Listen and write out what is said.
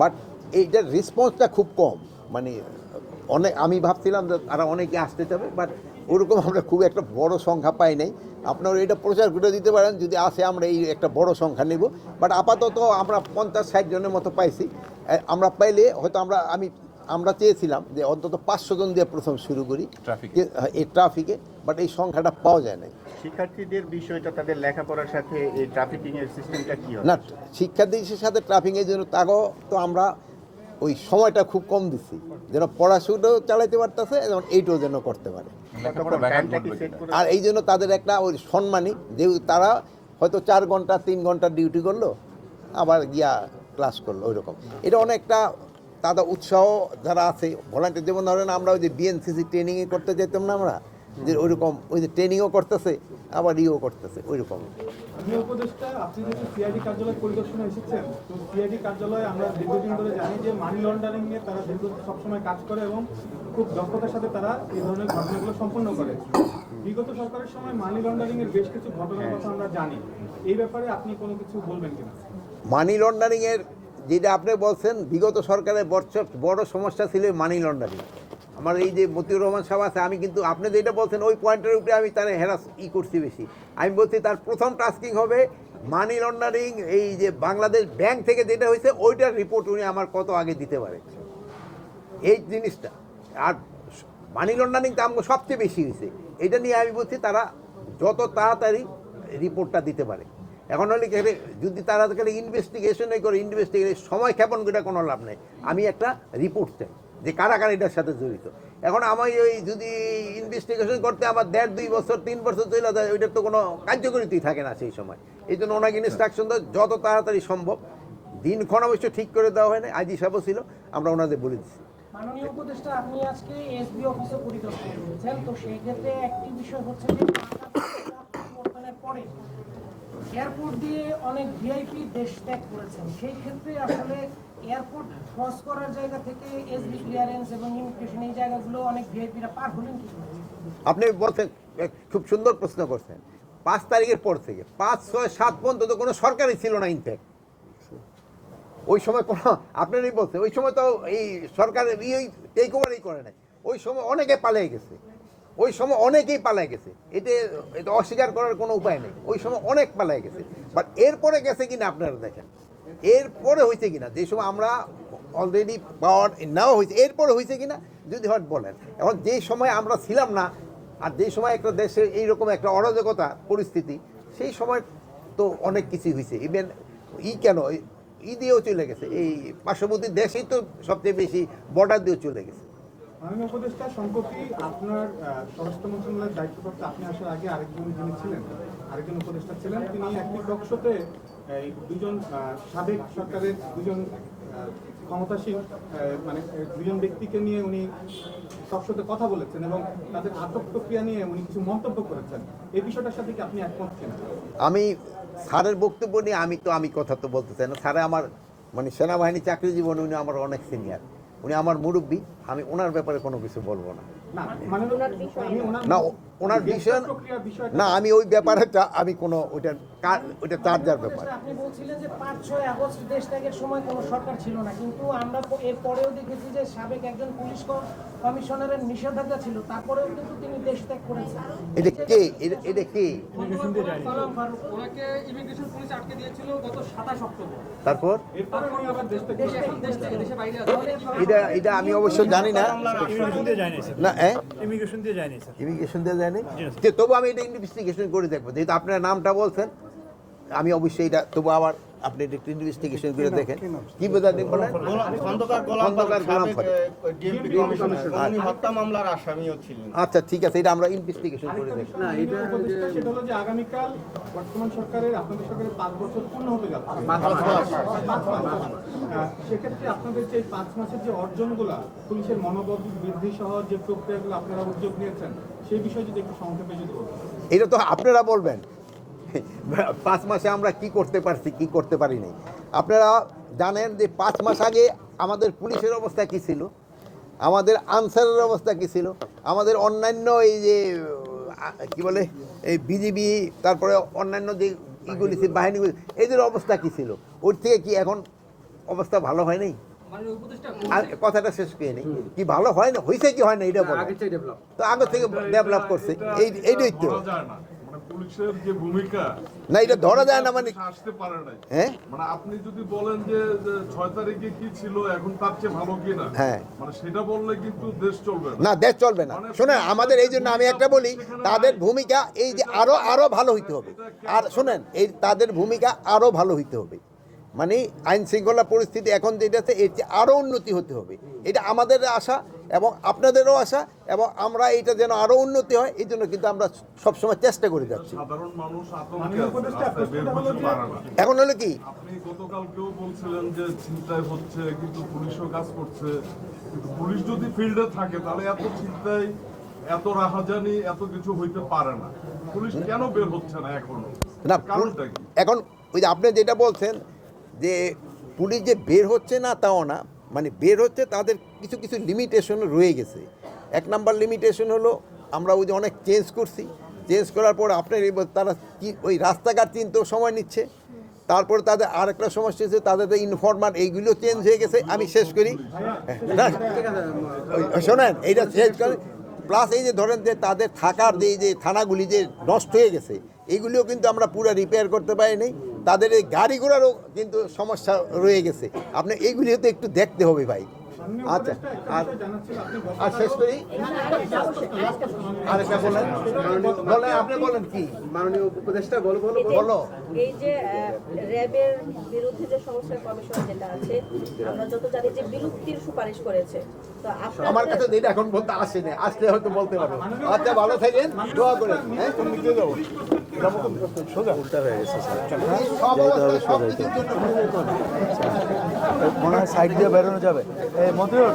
But এইটার রেসপন্সটা খুব কম, মানে অনেক আমি ভাবছিলাম যে তারা অনেকে আসতে চাবে, বাট ওরকম আমরা খুব একটা বড় সংখ্যা পাই নাই। আপনারা এটা প্রচার করে দিতে পারেন, যদি আসে আমরা এই একটা বড় সংখ্যা নেব। বাট আপাতত আমরা 50-60 জনের মতো পাইছি। আমরা পাইলে হয়তো আমরা চেয়েছিলাম যে অন্তত 500 জন দিয়ে প্রথম শুরু করি এই ট্রাফিকে, বাট এই সংখ্যাটা পাওয়া যায় নাই। শিক্ষার্থীদের বিষয়টা, তাদের লেখাপড়ার সাথে এই ট্রাফিকিং এর সিস্টেমটা কি হয় না, শিক্ষার্থীদের সাথে ট্রাফিকের জন্য তাগো তো আমরা ওই সময়টা খুব কম দিচ্ছি, যেন পড়াশোনাও চালাইতে পারতেছে এবং এইটাও যেন করতে পারে। আর এই জন্য তাদের একটা ওই সম্মানী, যেহেতু তারা হয়তো 4 ঘন্টা 3 ঘন্টা ডিউটি করলো, আবার গিয়া ক্লাস করলো, ওই রকম। এটা অনেকটা তাদের উৎসাহ যারা আছে ভলান্টিয়ার, যেমন ধরেন আমরা ওই যে বিএনসিসি ট্রেনিংয়ে করতে যেতাম না আমরা, যে ওইরকম ওই যে ট্রেনিংও করতেছে আবার ইও করতেছে ওই রকম। উপদেষ্টা, আপনি যেহেতু সিআইডি কার্যালয় পরিদর্শনে এসেছেন, তো সিআইডি কার্যালয়ে আমরা দীর্ঘদিন ধরে জানি যে মানি লন্ডারিং নিয়ে তারা সবসময় কাজ করে এবং খুব দক্ষতার সাথে তারা এই ধরনের ঘটনাগুলো সম্পন্ন করে। বিগত সরকারের সময় মানি লন্ডারিং এর বেশ কিছু ঘটনার কথা আমরা জানি, এই ব্যাপারে আপনি কোনো কিছু বলবেন কিনা? মানি লন্ডারিংয়ের যেটা আপনি বলছেন, বিগত সরকারের বড় সমস্যা ছিল মানি লন্ডারিং। আমার এই যে মতিউর রহমান সাহেব আছে, আমি কিন্তু আপনি যেটা বলছেন ওই পয়েন্টের উপরে আমি তার করছি বেশি। আমি বলছি তার প্রথম টাস্কিং হবে মানি লন্ডারিং, এই যে বাংলাদেশ ব্যাংক থেকে যেটা হয়েছে ওইটার রিপোর্ট উনি আমার কত আগে দিতে পারে এই জিনিসটা। আর মানি লন্ডারিংটা আমাকে সবচেয়ে বেশি হয়েছে, এটা নিয়ে আমি বলছি তারা যত তাড়াতাড়ি রিপোর্টটা দিতে পারে। এখন হলে যদি তারা ইনভেস্টিগেশনই করে, সময় ক্ষেপণ করে কোনো লাভ নেই। আমি একটা রিপোর্ট চাই যে কারা কারা এটার সাথে জড়িত। এখন আমি ওই যদি ইনভেস্টিগেশন করতে আমার 1.5-2 বছর 3 বছর চলে যায়, ওইটার তো কোনো কার্যকরিতাই থাকে না সেই সময়। এই জন্য ওনাকে ইনস্ট্রাকশন দেয় যত তাড়াতাড়ি সম্ভব। দিনক্ষণ অবশ্য ঠিক করে দেওয়া হয় না, আইজি সাহেবও ছিল, আমরা ওনাদের বলে দিচ্ছি। মাননীয় উপদেষ্টা, আপনি আজকে এসবি অফিসে পরিদর্শন করেছেন, তো সেই ক্ষেত্রে একটি বিষয় হচ্ছে যে পরিবর্তনের পরে এয়ারপোর্ট দিয়ে অনেক ভিআইপি দেশ ত্যাগ করেছেন। সেই ক্ষেত্রে আসলে এয়ারপোর্ট ক্রস করার জায়গা থেকে এসবি ক্লিয়ারেন্স এবং ইমিগ্রেশন এই জায়গাগুলো অনেক ভিআইপিরা পার হলেন কি? আপনি বলছেন, খুব সুন্দর প্রশ্ন করছেন। 5 তারিখের পর থেকে 5, 6, 7 পর্যন্ত তো কোনো সরকারই ছিল না ইনফ্যাক্ট। ওই সময় কোনো, আপনারই বলছে ওই সময় তো এই সরকারের টেক ওভারই করে নাই। ওই সময় অনেকে পালিয়ে গেছে, ওই সময় অনেকেই পালিয়ে গেছে, এটা অস্বীকার করার কোনো উপায় নেই। ওই সময় অনেক পালিয়ে গেছে, বাট এরপরে গেছে কিনা আপনারা দেখেন, এরপরে হয়েছে কিনা, যে সময় আমরা অলরেডি পাওয়ার নেওয়া হয়েছে এরপরে হয়েছে কিনা যদি হট বলেন। এখন যেই সময় আমরা ছিলাম না, আর যেই সময় একটা দেশে এইরকম একটা অরাজকতা পরিস্থিতি, সেই সময় তো অনেক কিছুই হয়েছে। ইভেন কেন দিয়েও চলে গেছে, এই পার্শ্ববর্তী দেশেই তো সবচেয়ে বেশি বর্ডার দিয়েও চলে গেছে। মাননীয় উপদেষ্টা, সম্প্রতি আপনার স্বরাষ্ট্র মন্ত্রণালয়ের দায়িত্বপ্রাপ্ত আপনি আসার আগে আরেকজন উপদেষ্টা ছিলেন, তিনি একটি টকশোতে দুজন সাবেক সরকারের দুজন ক্ষমতাসীন মানে দুজন ব্যক্তিকে নিয়ে উনি টকশোতে কথা বলেছেন এবং তাদের আটক প্রক্রিয়া নিয়ে উনি কিছু মন্তব্য করেছেন। এই বিষয়টার সাথে কি আপনি একমত কিনা? আমি স্যারের বক্তব্য নিয়ে আমি কথা তো বলতে চাই না। স্যারে আমার মানে সেনাবাহিনী চাকরি জীবনে উনি আমার অনেক সিনিয়র, উনি আমার মুরব্বী, আমি ওনার ব্যাপারে কোনো কিছু বলবো না। না, ওনার বিষয় না, আমি ওই ব্যাপারে আমি কোনো ওইটা তার যার ব্যাপার। আপনি বলছিলেন যে 5-6 আগস্ট দেশ ত্যাগের সময় কোনো সরকার ছিল না, কিন্তু আমরা এর পরেও দেখেছি যে সাবেক একজন পুলিশ কমিশনারের নিষেধাজ্ঞা ছিল, তারপরেও কিন্তু তিনি দেশ ত্যাগ করেছেন। এটা কে? এটা কে? ওনাকে ইমিগ্রেশন পুলিশ আটকে দিয়েছিল গত 27 অক্টোবর। তারপর দেশে বাইরে এটা আমি অবশ্য জানি না। না, ইমিগ্রেশন দিয়ে যায়নি স্যার। ইমিগ্রেশন দিয়ে যায়নি, যে তবু আমি এটা ইনভেস্টিগেশন করে দেখবো। যেহেতু আপনার নামটা বলছেন, আমি অবশ্যই এটা তবু আবার আপনি একটু ইনভেস্টিগেশন করে দেখেন। কি বোঝা বলেন? হত্যা মামলার আসামিও ছিলেন। আচ্ছা, ঠিক আছে, এটা আমরা ইনভেস্টিগেশন করে দেখি। সেটা হলো যে আগামীকাল বর্তমান সরকারের, আপনাদের সরকারের 5 বছর পূর্ণ হতে যাচ্ছে। সেক্ষেত্রে আপনাদের যে 5 মাসের যে অর্জনগুলা, পুলিশের মনোবল বৃদ্ধি সহ যে প্রক্রিয়াগুলো আপনারা উদ্যোগ নিয়েছেন, সেই বিষয়ে যদি একটু সংক্ষেপে যদি বলতেন। এটা তো আপনারা বলবেন 5 মাসে আমরা কি করতে পারছি, কি করতে পারি নাই। আপনারা জানেন যে 5 মাস আগে আমাদের পুলিশের অবস্থা কি ছিল, আমাদের আনসারের অবস্থা কি ছিল, আমাদের অন্যান্য এই যে কি বলে এই বিজিবি, তারপরে অন্যান্য যে ইগুলি বাহিনীগুলি, এদের অবস্থা কি ছিল, ওর থেকে কি এখন অবস্থা ভালো হয় নাই? আর কথাটা শেষ করে নেই, কি ভালো হয় না, হয়েছে কি হয় না এটা বলো। তো আগে থেকে ডেভেলপ করছে, এইটাই তো ধরা যায় না। মানে পুলিশের যে ভূমিকা না, এটা ধরা যায় না মানে আসতে পারে নাই। হ্যাঁ মানে আপনি যদি বলেন যে 6 তারিখে কি ছিল এখন তার চেয়ে ভালো কিনা, হ্যাঁ। মানে সেটা বললে কিন্তু দেশ চলবে না। না, দেশ চলবে না। শোনেন, আমাদের এই জন্য আমি একটা বলি, তাদের ভূমিকা এই যে আরো ভালো হইতে হবে। আর শোনেন, এই তাদের ভূমিকা আরো ভালো হইতে হবে, মানে আইন শৃঙ্খলা পরিস্থিতি এখন যেটা আছে এর চেয়ে আরো উন্নতি হতে হবে, এটা আমাদের আশা এবং আপনাদেরও আশা, এবং আমরা এটা যেন আরো উন্নতি হয় এই জন্য কিন্তু আমরা সবসময় চেষ্টা করে যাচ্ছি। সাধারণ মানুষ আতঙ্কে মাননীয় আছে, উপদেষ্টা, রাস্তায় বের প্রশ্নটা হলো হতে যে- পারে না। এখন হলো কি, আপনি গতকালকেও বলছিলেন যে চিন্তায় হচ্ছে, কিন্তু পুলিশও কাজ করছে। কিন্তু পুলিশ যদি ফিল্ডে থাকে তাহলে এত চিন্তায়, এত রাহাজানি, এত কিছু হইতে পারে না। পুলিশ কেন বের হচ্ছে না এখনো? না কারণটা কি? এখন ওই যে আপনি যেটা বলছেন যে পুলিশ যে বের হচ্ছে না তাও না, মানে বের হচ্ছে, তাদের কিছু কিছু লিমিটেশন রয়ে গেছে। 1 নাম্বার লিমিটেশন হলো আমরা ওই যে অনেক চেঞ্জ করছি, চেঞ্জ করার পর আপনার তারা কি ওই রাস্তাঘাট চিনতেও সময় নিচ্ছে। তারপরে তাদের আরেকটা সমস্যা হচ্ছে, তাদের ইনফরমার এইগুলো চেঞ্জ হয়ে গেছে। আমি শেষ করি, না শোনেন, এইটা শেষ করি। প্লাস এই যে ধরেন যে তাদের থাকার যে থানাগুলি যে নষ্ট হয়ে গেছে, এইগুলিও কিন্তু আমরা পুরো রিপেয়ার করতে পারিনি। তাদের এই গাড়ি ঘোড়ারও কিন্তু সমস্যা রয়ে গেছে, আপনি এইগুলিও তো একটু দেখতে হবে ভাই। মাননীয় আচ্ছা, উপদেষ্টা, একটা আর বিষয় জানার ছিল, আপনি আর শেষ করি, আরেকটা বলেন, বলেন আপনি বলেন কি মাননীয় উপদেষ্টা বলো বলো। এই যে র্যাবের বিরুদ্ধে যে সংস্কার কমিশন যেটা আছে, আমরা যত জানি যে বিলুপ্তির সুপারিশ করেছে। তো আপনাদের আমার কাছে যেটা এখন বলতে আসেনি, আসলে হয়তো বলতে পারবো। আচ্ছা, ভালো থাকেন, দোয়া করেন। হ্যাঁ, নিতে যাবো সোজা উল্টা হয়ে গেছে মনে হয় সাইড দিয়ে বেরোনো যাবে। এই মতিউর